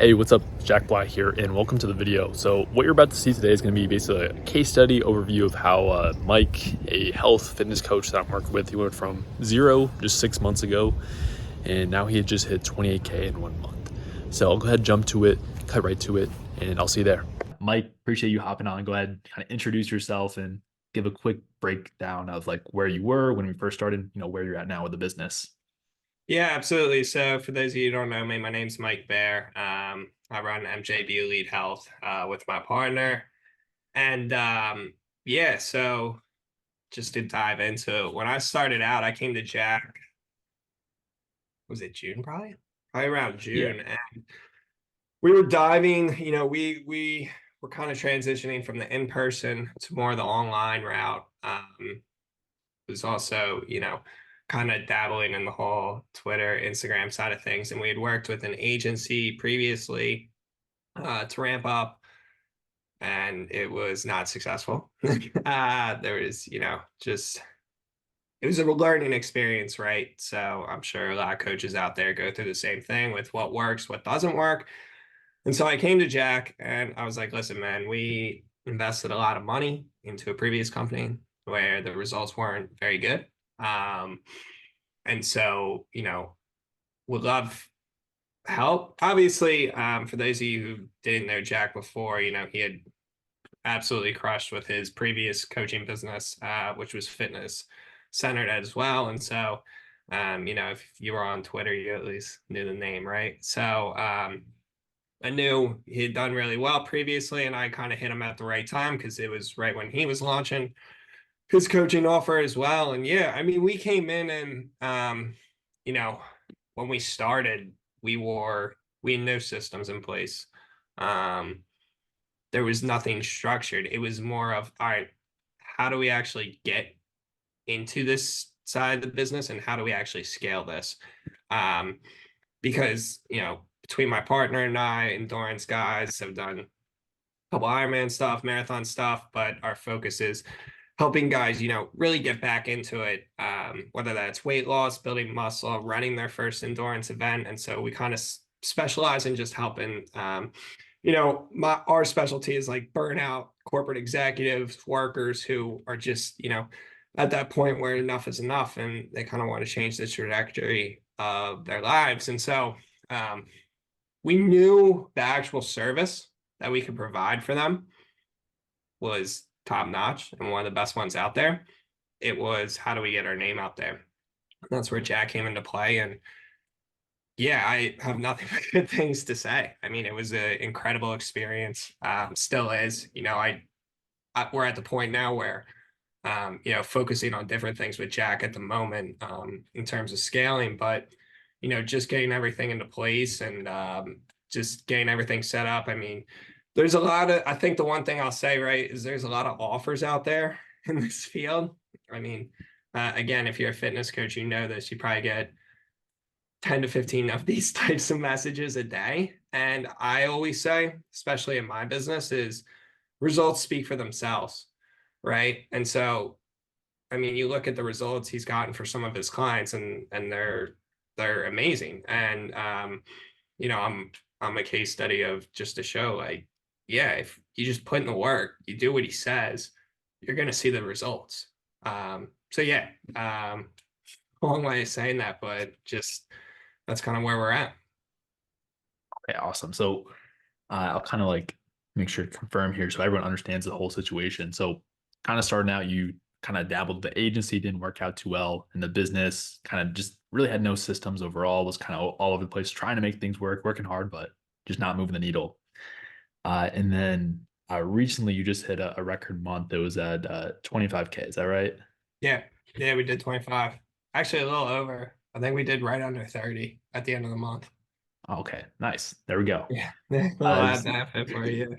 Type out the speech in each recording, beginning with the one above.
Hey, what's up? Jack Black here, and welcome to the video. So what you're about to see today is going to be basically a case study overview of how Mike, a health fitness coach that I'm working with, he went from zero just 6 months ago, and now he had just hit 28K in 1 month. So I'll go ahead and jump to it, cut right to it, and I'll see you there. Mike, appreciate you hopping on. Go ahead and kind of introduce yourself and give a quick breakdown of like where you were when we first started, where you're at now with the business. Yeah, absolutely. So for those of you who don't know me, my name's Mike Behr. I run MJB Elite Health with my partner. And yeah, so just to dive into it, when I started out, I came to Jack, was it June probably? Probably around Yeah. June. And we were diving, we were kind of transitioning from the in-person to more of the online route. Was also, kind of dabbling in the whole Twitter, Instagram side of things. And we had worked with an agency previously to ramp up, and it was not successful. There was, just it was a learning experience, right? So I'm sure a lot of coaches out there go through the same thing with what works, what doesn't work. And so I came to Jack and I was like, listen, man, we invested a lot of money into a previous company where the results weren't very good. Um, and so, would love help. Obviously, for those of you who didn't know Jack before, he had absolutely crushed with his previous coaching business, which was fitness centered as well. And so, if you were on Twitter, you at least knew the name, right? So, I knew he had done really well previously, and I kind of hit him at the right time because it was right when he was launching his coaching offer as well. And yeah, I mean, we came in and you know, when we started, we had no systems in place. Um, there was nothing structured. It was more of, all right, how do we actually get into this side of the business and how do we actually scale this? Um, because between my partner and I, endurance guys have done a couple Ironman stuff, marathon stuff, but our focus is helping guys, really get back into it, whether that's weight loss, building muscle, running their first endurance event. And so we kind of specialize in just helping, our specialty is like burnout corporate executives, workers who are just, at that point where enough is enough and they kind of want to change the trajectory of their lives. And so um, we knew the actual service that we could provide for them was top notch and one of the best ones out there. It was, how do we get our name out there? That's where Jack came into play. And yeah, I have nothing but good things to say. I mean, it was an incredible experience. Still is. We're at the point now where focusing on different things with Jack at the moment, in terms of scaling, but just getting everything into place and just getting everything set up. I mean, I think the one thing I'll say, right, is there's a lot of offers out there in this field. I mean, again, if you're a fitness coach, you know this, you probably get 10 to 15 of these types of messages a day. And I always say, especially in my business, is results speak for themselves, right? And so, I mean, you look at the results he's gotten for some of his clients, and they're amazing. And I'm a case study of just to show, like, yeah, if you just put in the work, you do what he says, you're gonna see the results. So yeah, long way of saying that, but just that's kind of where we're at. Okay, awesome. So I'll kind of like make sure to confirm here so everyone understands the whole situation. So, kind of starting out, you kind of dabbled the agency, didn't work out too well, in the business kind of just really had no systems overall, was kind of all over the place, trying to make things work, working hard, but just not moving the needle. And then recently, you just hit a record month that was at 25K. Is that right? Yeah, yeah, we did 25. Actually, a little over. I think we did right under 30 at the end of the month. Okay, nice. There we go. Yeah, we'll Uh, add that for you.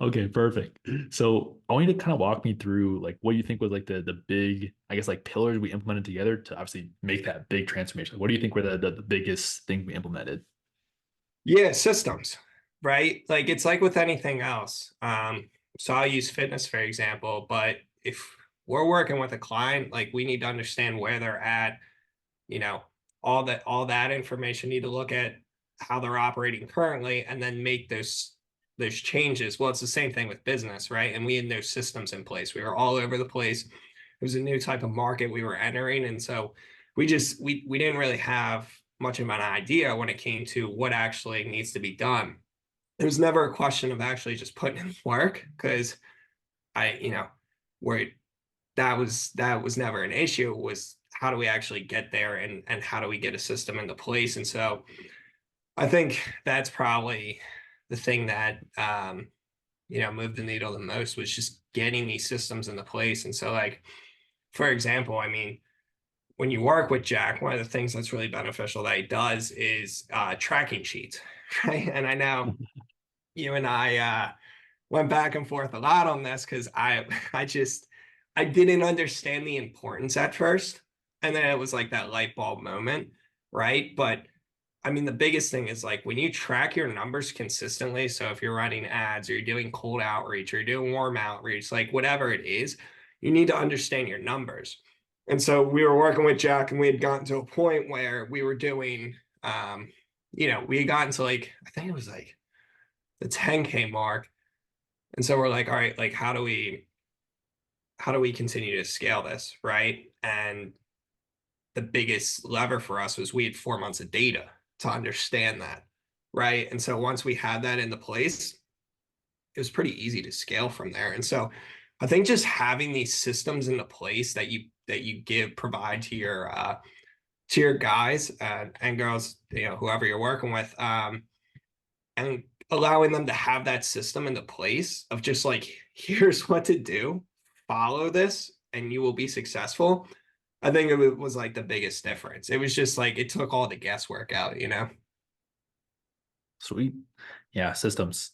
Okay, perfect. So I want you to kind of walk me through like what you think was like the big, I guess, like pillars we implemented together to obviously make that big transformation. Like, what do you think were the biggest thing we implemented? Yeah, systems, right? Like it's like with anything else. So I'll use fitness for example, but if we're working with a client, like we need to understand where they're at, you know, all that information need to look at. how they're operating currently and then make those changes. Well, it's the same thing with business, right? And we had no systems in place. We were all over the place. It was a new type of market we were entering. And so we didn't really have much of an idea when it came to what actually needs to be done. There was never a question of actually just putting in work because where that was never an issue. It was how do we actually get there and how do we get a system into place? And so I think that's probably the thing that moved the needle the most was just getting these systems into place. And so like, for example, I mean, when you work with Jack, one of the things that's really beneficial that he does is tracking sheets, right? And I know you and I went back and forth a lot on this because I didn't understand the importance at first. And then it was like that light bulb moment, right? But I mean, the biggest thing is like when you track your numbers consistently. So if you're running ads or you're doing cold outreach or you're doing warm outreach, like whatever it is, you need to understand your numbers. And so we were working with Jack and we had gotten to a point where we were doing, we had gotten to like, I think it was like the 10K mark. And so we're like, all right, like how do we continue to scale this, right? And the biggest lever for us was we had 4 months of data to understand that, right? And so once we had that into place, it was pretty easy to scale from there. And so I think just having these systems into place that you provide to your guys and girls, whoever you're working with, and allowing them to have that system into place of just like, here's what to do, follow this, and you will be successful. I think it was like the biggest difference. It was just like it took all the guesswork out. Sweet. Yeah, systems.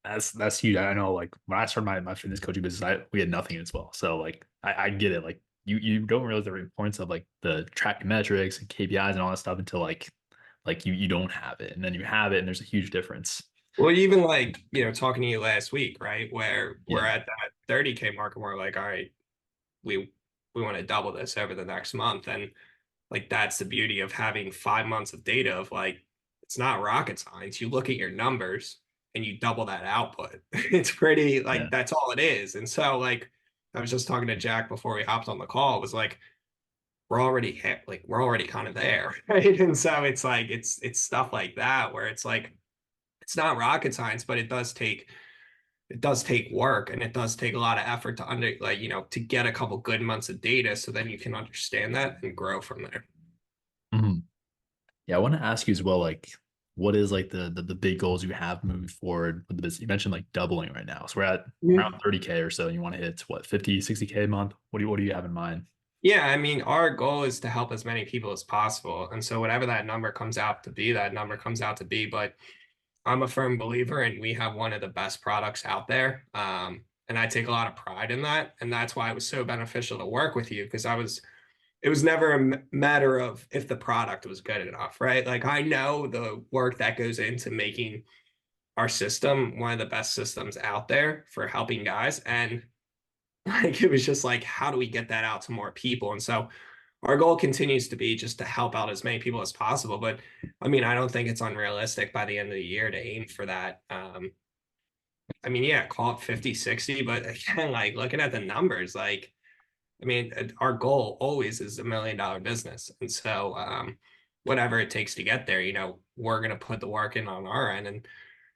That's huge. I know like when I started my fitness coaching business, we had nothing as well. So like I get it. Like you don't realize the importance of like the tracking metrics and KPIs and all that stuff until like you don't have it. And then you have it and there's a huge difference. Well, even like, talking to you last week, right? Where we're Yeah. at that 30K mark and we're like, all right, we we want to double this over the next month. And like that's the beauty of having 5 months of data of like it's not rocket science. You look at your numbers and you double that output. It's pretty Yeah. like that's all it is. And so like I was just talking to Jack before we hopped on the call. It was like we're already kind of there, right? And so it's like it's stuff like that where it's like it's not rocket science, but it does take work and it does take a lot of effort to to get a couple good months of data so then you can understand that and grow from there. Mhm. Yeah, I want to ask you as well, like, what is like the big goals you have moving forward with the business? You mentioned like doubling right now. So we're at around Mhm. 30K or so. And you want to hit what, 50, 60K a month? What do you have in mind? Yeah, I mean, our goal is to help as many people as possible. And so whatever that number comes out to be, that number comes out to be. But I'm a firm believer and we have one of the best products out there. And I take a lot of pride in that. And that's why it was so beneficial to work with you because it was never a matter of if the product was good enough, right? Like I know the work that goes into making our system one of the best systems out there for helping guys. And like it was just like, how do we get that out to more people? And so our goal continues to be just to help out as many people as possible. But I mean, I don't think it's unrealistic by the end of the year to aim for that. I mean, yeah, call it 50, 60, but again, like looking at the numbers, like, I mean, our goal always is $1 million business. And so, whatever it takes to get there, we're going to put the work in on our end. And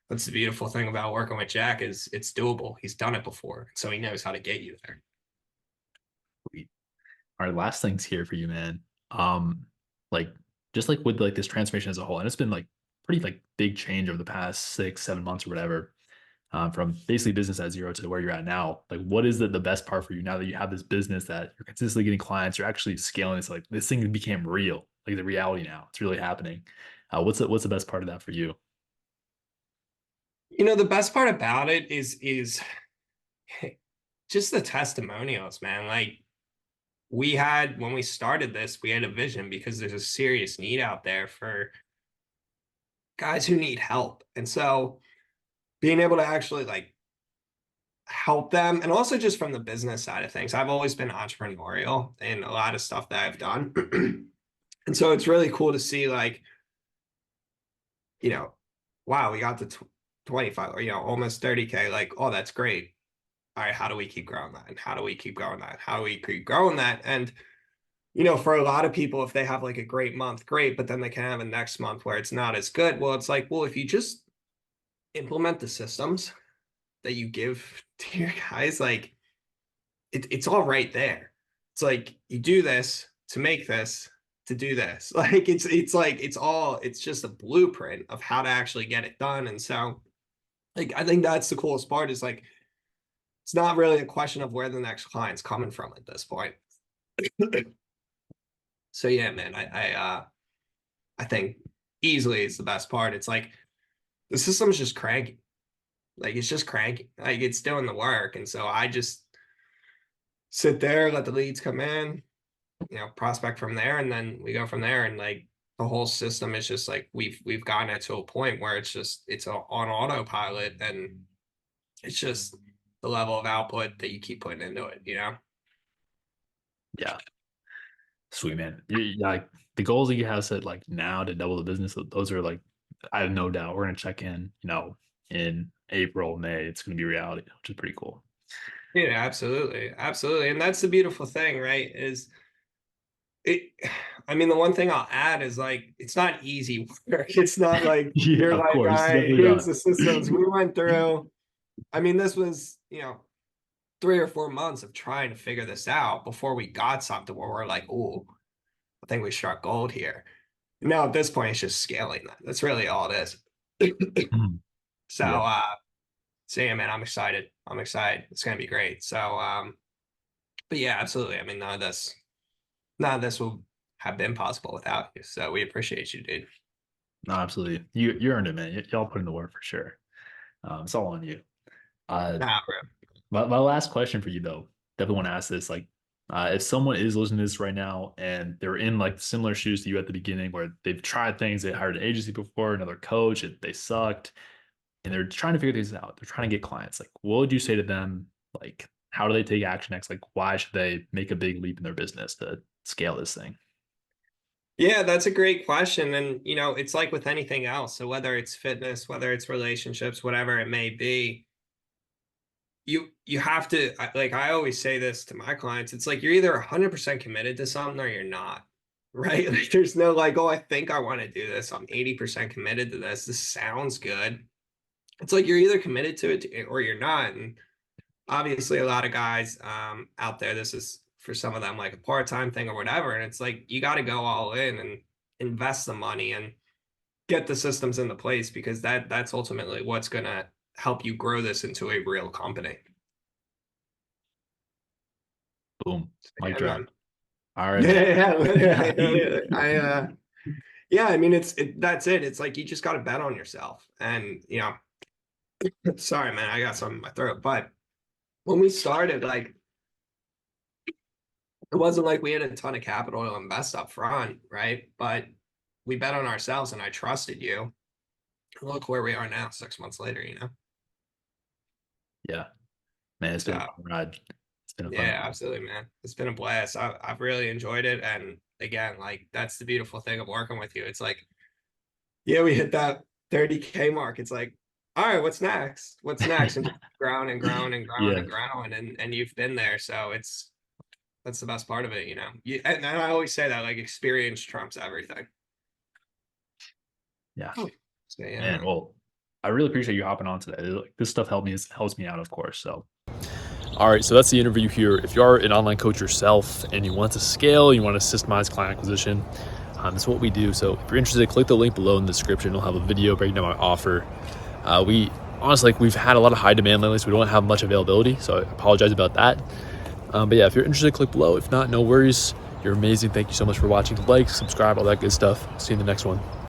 that's the beautiful thing about working with Jack is it's doable. He's done it before. So he knows how to get you there. Sweet. All right, last things here for you, man. Like just like with like this transformation as a whole, and it's been like pretty like big change over the past 6, 7 months or whatever. From basically business at zero to where you're at now. Like, what is the best part for you now that you have this business that you're consistently getting clients, you're actually scaling this, like this thing became real, like the reality now, it's really happening. What's the best part of that for you? The best part about it is just the testimonials, man. Like we had when we started this, we had a vision because there's a serious need out there for guys who need help. And so being able to actually like help them and also just from the business side of things. I've always been entrepreneurial in a lot of stuff that I've done. And so it's really cool to see like wow, we got to 25 or, almost 30K. Like, oh, that's great. All right, how do we keep growing that? And how do we keep growing that? How do we keep growing that? And, for a lot of people, if they have like a great month, great, but then they can have a next month where it's not as good. Well, it's like, well, if you just implement the systems that you give to your guys, like it's all right there. It's like you do this to make this to do this. Like it's like it's just a blueprint of how to actually get it done. And so like I think that's the coolest part is like it's not really a question of where the next client's coming from at this point. So yeah, man, I think easily is the best part. It's like the system's just cranky. Like it's just cranky. Like it's doing the work. And so I just sit there, let the leads come in, prospect from there, and then we go from there. And like the whole system is just like we've gotten it to a point where it's on autopilot, and it's just the level of output that you keep putting into it. Yeah. Sweet, man. Like the goals that you have set like now to double the business, those are like, I have no doubt we're gonna check in, in April, May. It's gonna be reality, which is pretty cool. Yeah, absolutely, absolutely. And that's the beautiful thing, right? Is it I mean, the one thing I'll add is like it's not easy work. It's not like Yeah, you're of like, all course. right, Definitely here's not. the systems we went through. I mean, this was, 3 or 4 months of trying to figure this out before we got something where we're like, oh, I think we struck gold here. Now at this point, it's just scaling that. That's really all it is. Mhm. So Yeah. so yeah, man, I'm excited. I'm excited. It's gonna be great. So but yeah, absolutely. I mean, none of this will have been possible without you. So we appreciate you, dude. No, absolutely. You earned it, man. Y'all put in the work for sure. It's all on you. Uh, Nah, bro. my last question for you though, definitely want to ask this. Like, if someone is listening to this right now and they're in like similar shoes to you at the beginning, where they've tried things, they hired an agency before, another coach, they sucked, and they're trying to figure these out. They're trying to get clients. Like, what would you say to them? Like, how do they take action next? Like, why should they make a big leap in their business to scale this thing? Yeah, that's a great question. And it's like with anything else. So whether it's fitness, whether it's relationships, whatever it may be, you have to like I always say this to my clients, it's like you're either 100% committed to something or you're not, right? Like there's no like, oh, I think I want to do this, I'm 80% committed to this sounds good. It's like you're either committed to it or you're not. And obviously a lot of guys out there, this is for some of them like a part-time thing or whatever, and it's like you got to go all in and invest the money and get the systems into place, because that's ultimately what's going to help you grow this into a real company. Boom, mic Yeah, drop. man. All right, man. Yeah, Yeah. literally. Yeah, I mean, that's it. It's like you just got to bet on yourself. And sorry, man, I got something in my throat. But when we started, like, it wasn't like we had a ton of capital to invest up front, right? But we bet on ourselves, and I trusted you. Look where we are now, 6 months later. Yeah, man, it's been a So fun ride. It's been a fun yeah, ride. absolutely, man. It's been a blast. I've really enjoyed it. And again, like that's the beautiful thing of working with you. It's like, yeah, we hit that 30K mark. It's like, all right, what's next? What's next? And just growing and growing and growing Yeah, and growing. And you've been there. So that's the best part of it. And I always say that like experience trumps everything. yeah, Oh, so yeah, man. man. Well, I really appreciate you hopping on today. Like, this stuff helps me out, of course. So, all right, so that's the interview here. If you are an online coach yourself and you want to scale, you want to systemize client acquisition, that's what we do. So if you're interested, click the link below in the description. It'll have a video breaking down my offer. We honestly, like, we've had a lot of high demand lately, so we don't have much availability. So I apologize about that. But yeah, if you're interested, click below. If not, no worries. You're amazing. Thank you so much for watching. Like, subscribe, all that good stuff. See you in the next one.